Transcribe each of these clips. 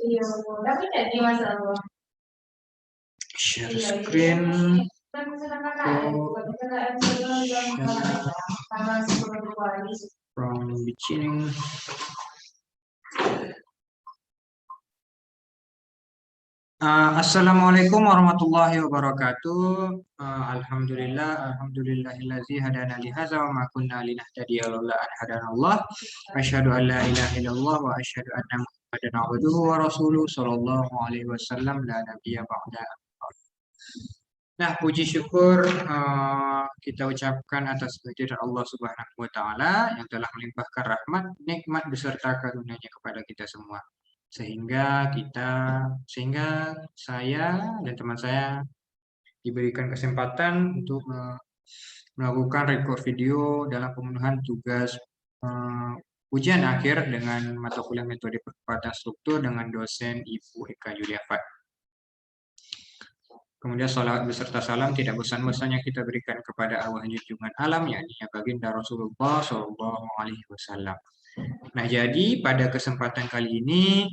Share screen. From beginning. Assalamualaikum warahmatullahi wabarakatuh. Alhamdulillahillazi hadana li hadza wa ma kunna linahtadiya laula an hadanallah. Asyhadu an la ilaha illallah wa asyhadu anna Muhammadan abduhu wa rasuluhu sallallahu alaihi wasallam la nabiyya ba'da. Nah, puji syukur kita ucapkan atas kehadiran Allah Subhanahu wa taala yang telah melimpahkan rahmat, nikmat beserta karunia-Nya kepada kita semua. Sehingga saya dan teman saya diberikan kesempatan untuk melakukan record video dalam pemenuhan tugas ujian akhir dengan mata kuliah metode percepatan struktur dengan dosen Ibu Eka Yuliafat. Kemudian salawat beserta salam tidak bosan-bosannya kita berikan kepada arwah junjungan alam, yakni baginda Rasulullah Shallallahu Alaihi Wasallam. Nah, jadi pada kesempatan kali ini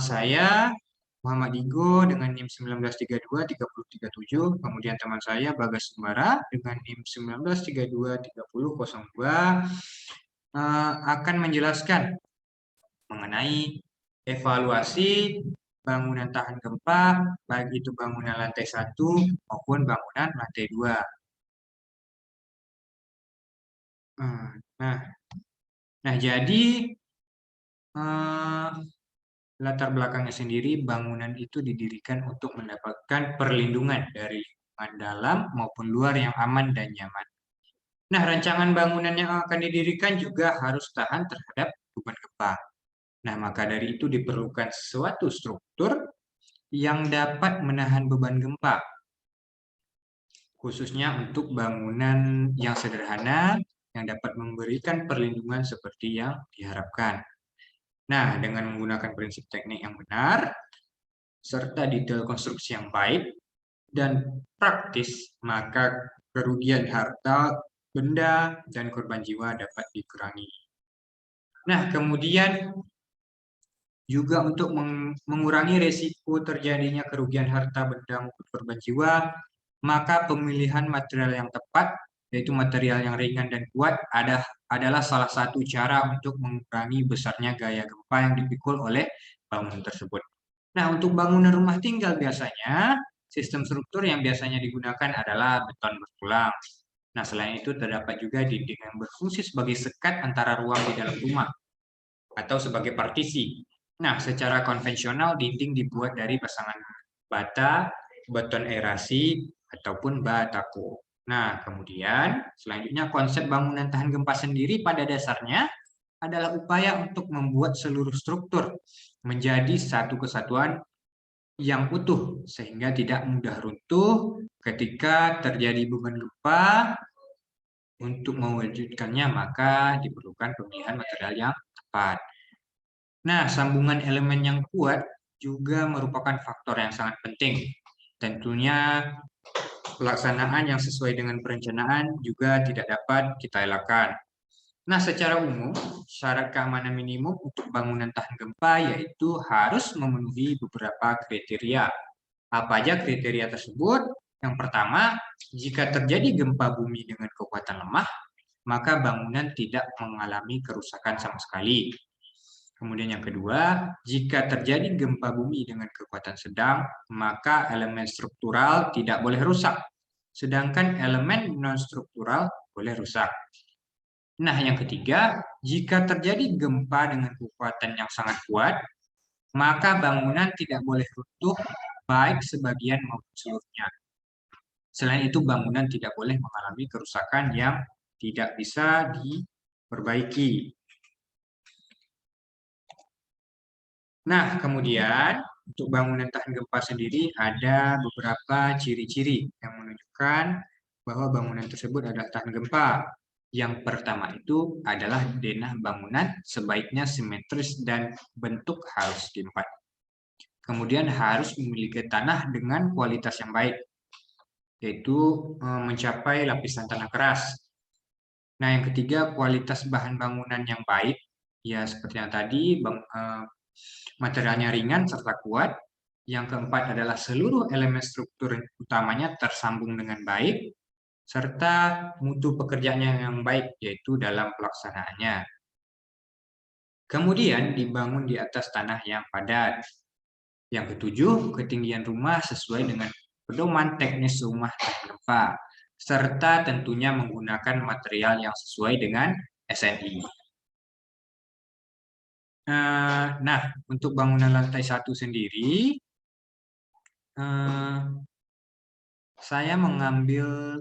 saya Muhammad Igo dengan NIM 1932-3037, kemudian teman saya Bagas Sembara dengan NIM 1932-3002 akan menjelaskan mengenai evaluasi bangunan tahan gempa, baik itu bangunan lantai 1 maupun bangunan lantai 2. Nah, jadi latar belakangnya sendiri, bangunan itu didirikan untuk mendapatkan perlindungan dari lingkungan dalam maupun luar yang aman dan nyaman. Nah, rancangan bangunan yang akan didirikan juga harus tahan terhadap beban gempa. Nah, maka dari itu diperlukan suatu struktur yang dapat menahan beban gempa, khususnya untuk bangunan yang sederhana yang dapat memberikan perlindungan seperti yang diharapkan. Nah, dengan menggunakan prinsip teknik yang benar, serta detail konstruksi yang baik dan praktis, maka kerugian harta, benda, dan korban jiwa dapat dikurangi. Nah, kemudian juga untuk mengurangi resiko terjadinya kerugian harta, benda, maupun korban jiwa, maka pemilihan material yang tepat, yaitu material yang ringan dan kuat, adalah salah satu cara untuk mengurangi besarnya gaya gempa yang dipikul oleh bangunan tersebut. Nah, untuk bangunan rumah tinggal biasanya, sistem struktur yang biasanya digunakan adalah beton bertulang. Nah, selain itu terdapat juga dinding yang berfungsi sebagai sekat antara ruang di dalam rumah atau sebagai partisi. Nah, secara konvensional dinding dibuat dari pasangan bata, beton aerasi, ataupun batako. Nah, kemudian selanjutnya konsep bangunan tahan gempa sendiri pada dasarnya adalah upaya untuk membuat seluruh struktur menjadi satu kesatuan yang utuh sehingga tidak mudah runtuh ketika terjadi beban gempa. Untuk mewujudkannya maka diperlukan pemilihan material yang tepat. Nah, sambungan elemen yang kuat juga merupakan faktor yang sangat penting. Tentunya pelaksanaan yang sesuai dengan perencanaan juga tidak dapat kita elakkan. Nah, secara umum, syarat keamanan minimum untuk bangunan tahan gempa yaitu harus memenuhi beberapa kriteria. Apa aja kriteria tersebut? Yang pertama, jika terjadi gempa bumi dengan kekuatan lemah, maka bangunan tidak mengalami kerusakan sama sekali. Kemudian yang kedua, jika terjadi gempa bumi dengan kekuatan sedang, maka elemen struktural tidak boleh rusak, sedangkan elemen non-struktural boleh rusak. Nah, yang ketiga, jika terjadi gempa dengan kekuatan yang sangat kuat, maka bangunan tidak boleh runtuh baik sebagian maupun seluruhnya. Selain itu, bangunan tidak boleh mengalami kerusakan yang tidak bisa diperbaiki. Nah, kemudian untuk bangunan tahan gempa sendiri ada beberapa ciri-ciri yang menunjukkan bahwa bangunan tersebut adalah tahan gempa. Yang pertama itu adalah denah bangunan sebaiknya simetris dan bentuk harus timpang. Kemudian harus memiliki tanah dengan kualitas yang baik, yaitu mencapai lapisan tanah keras. Nah, yang ketiga kualitas bahan bangunan yang baik, ya seperti yang tadi Materialnya ringan serta kuat. Yang keempat adalah seluruh elemen struktur utamanya tersambung dengan baik, serta mutu pekerjaannya yang baik, yaitu dalam pelaksanaannya. Kemudian dibangun di atas tanah yang padat. Yang ketujuh, ketinggian rumah sesuai dengan pedoman teknis rumah terbuka, serta tentunya menggunakan material yang sesuai dengan SNI. Nah, untuk bangunan lantai 1 sendiri, saya mengambil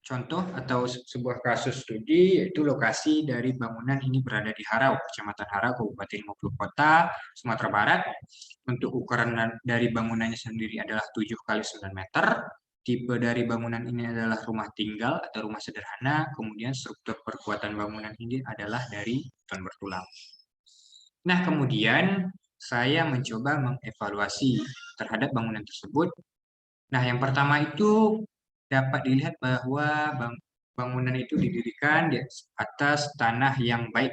contoh atau sebuah kasus studi, yaitu lokasi dari bangunan ini berada di Harau, Kecamatan Harau, Kabupaten Maluku Kota, Sumatera Barat. Untuk ukuran dari bangunannya sendiri adalah 7 kali 9 meter. Tipe dari bangunan ini adalah rumah tinggal atau rumah sederhana. Kemudian struktur perkuatan bangunan ini adalah dari beton bertulang. Nah, kemudian saya mencoba mengevaluasi terhadap bangunan tersebut. Nah, yang pertama itu dapat dilihat bahwa bangunan itu didirikan di atas tanah yang baik.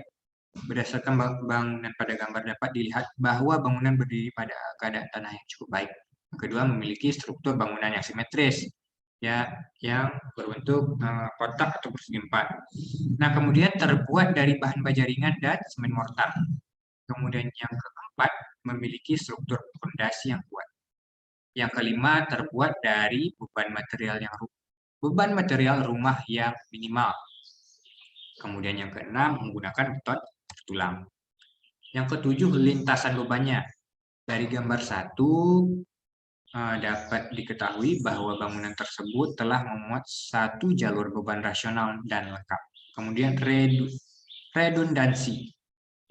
Berdasarkan bangunan pada gambar dapat dilihat bahwa bangunan berdiri pada keadaan tanah yang cukup baik. Yang kedua, memiliki struktur bangunan yang simetris, ya, yang berbentuk kotak atau persegi empat. Nah, kemudian terbuat dari bahan baja ringan dan semen mortar. Kemudian yang keempat, memiliki struktur fondasi yang kuat. Yang kelima, terbuat dari beban material rumah yang minimal. Kemudian yang keenam, menggunakan beton bertulang. Yang ketujuh, lintasan bebannya. Dari gambar 1 dapat diketahui bahwa bangunan tersebut telah memuat satu jalur beban rasional dan lengkap. Kemudian redundansi,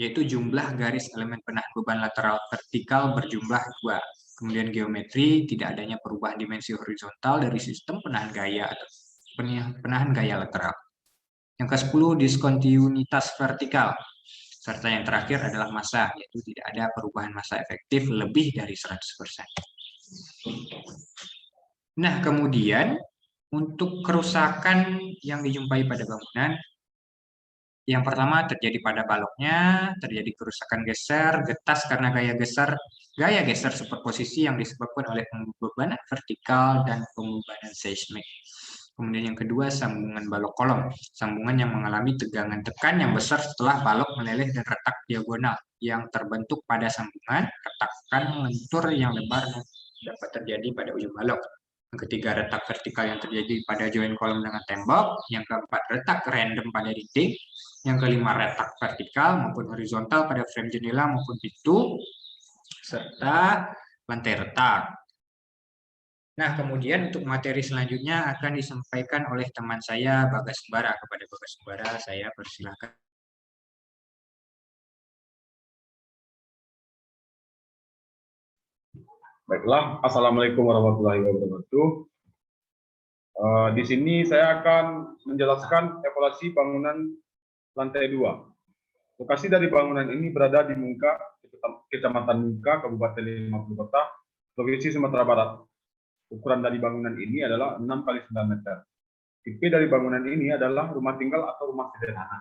yaitu jumlah garis elemen penahan beban lateral vertikal berjumlah 2. Kemudian geometri, tidak adanya perubahan dimensi horizontal dari sistem penahan gaya atau penahan gaya lateral. Yang ke-10, diskontinuitas vertikal. Serta yang terakhir adalah massa, yaitu tidak ada perubahan massa efektif lebih dari 100%. Nah, kemudian untuk kerusakan yang dijumpai pada bangunan, yang pertama terjadi pada baloknya, terjadi kerusakan geser, getas karena gaya geser superposisi yang disebabkan oleh pembebanan vertikal dan pembebanan seismik. Kemudian yang kedua, sambungan balok kolom. Sambungan yang mengalami tegangan tekan yang besar setelah balok meleleh dan retak diagonal yang terbentuk pada sambungan, retakan lentur yang lebar dapat terjadi pada ujung balok. Yang ketiga, retak vertikal yang terjadi pada join kolom dengan tembok. Yang keempat, retak random pada dinding. Yang kelima, retak vertikal maupun horizontal pada frame jendela maupun pintu, serta lantai retak. Nah, kemudian untuk materi selanjutnya akan disampaikan oleh teman saya, Bagas Sembara. Kepada Bagas Sembara, saya persilahkan. Baiklah, Assalamualaikum warahmatullahi wabarakatuh. Di sini saya akan menjelaskan evaluasi bangunan lantai 2. Lokasi dari bangunan ini berada di Mungka, Kecamatan Mungka, Kabupaten Maluku Kota, Provinsi Sumatera Barat. Ukuran dari bangunan ini adalah 6 kali 9 meter. Tipe dari bangunan ini adalah rumah tinggal atau rumah sederhana.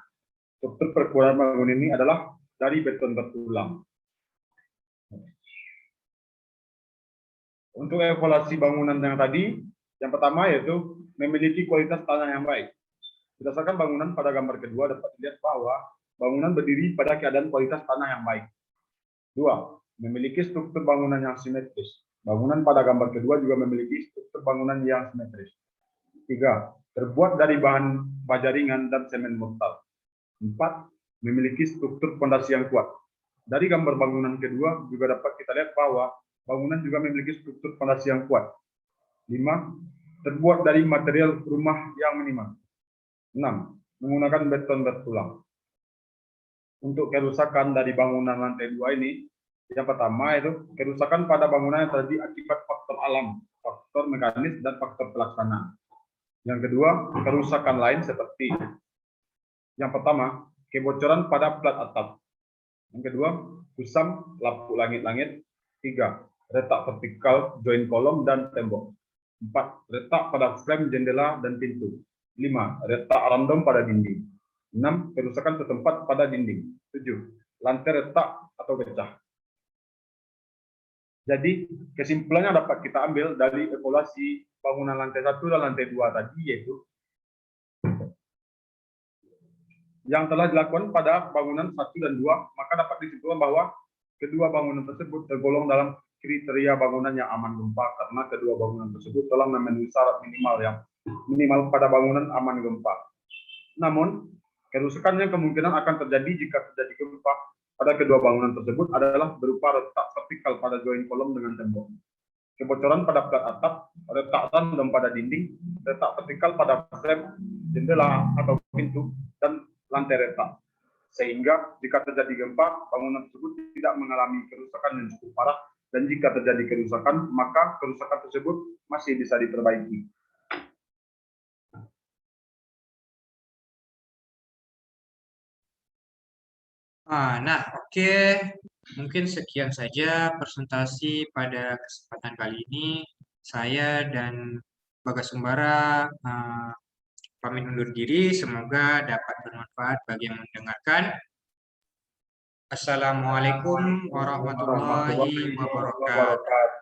Struktur perkuatan bangunan ini adalah dari beton bertulang. Untuk evaluasi bangunan yang tadi, yang pertama yaitu memiliki kualitas tanah yang baik. Berdasarkan bangunan pada gambar kedua dapat dilihat bahwa bangunan berdiri pada keadaan kualitas tanah yang baik. 2. Memiliki struktur bangunan yang simetris. Bangunan pada gambar kedua juga memiliki struktur bangunan yang simetris. 3. Terbuat dari bahan baja ringan dan semen mortar. 4. Memiliki struktur fondasi yang kuat. Dari gambar bangunan kedua juga dapat kita lihat bahwa bangunan juga memiliki struktur fondasi yang kuat. 5. Terbuat dari material rumah yang minimal. 6. Menggunakan beton bertulang. Untuk kerusakan dari bangunan lantai 2 ini, yang pertama itu kerusakan pada bangunan yang terjadi akibat faktor alam, faktor mekanis, dan faktor pelaksanaan. Yang kedua, kerusakan lain seperti yang pertama, kebocoran pada plat atap. Yang kedua, kusam lampu langit-langit. 3. Retak vertikal, join kolom dan tembok. 4. Retak pada frame jendela dan pintu. 5. Retak random pada dinding. 6. Kerusakan setempat pada dinding. 7. Lantai retak atau pecah. Jadi kesimpulannya dapat kita ambil dari evaluasi bangunan lantai 1 dan lantai 2 tadi, yaitu yang telah dilakukan pada bangunan 1 dan 2, maka dapat disimpulkan bahwa kedua bangunan tersebut tergolong dalam kriteria bangunan yang aman gempa karena kedua bangunan tersebut telah memenuhi syarat minimal pada bangunan aman gempa. Namun, kerusakan yang kemungkinan akan terjadi jika terjadi gempa pada kedua bangunan tersebut adalah berupa retak vertikal pada join kolom dengan tembok, kebocoran pada plat atap, retak random pada dinding, retak vertikal pada frame, jendela atau pintu, dan lantai retak. Sehingga jika terjadi gempa, bangunan tersebut tidak mengalami kerusakan yang cukup parah, dan jika terjadi kerusakan, maka kerusakan tersebut masih bisa diperbaiki. Nah, oke. Mungkin sekian saja presentasi pada kesempatan kali ini. Saya dan Bagasumbara pamit undur diri. Semoga dapat bermanfaat bagi yang mendengarkan. Assalamualaikum warahmatullahi wabarakatuh.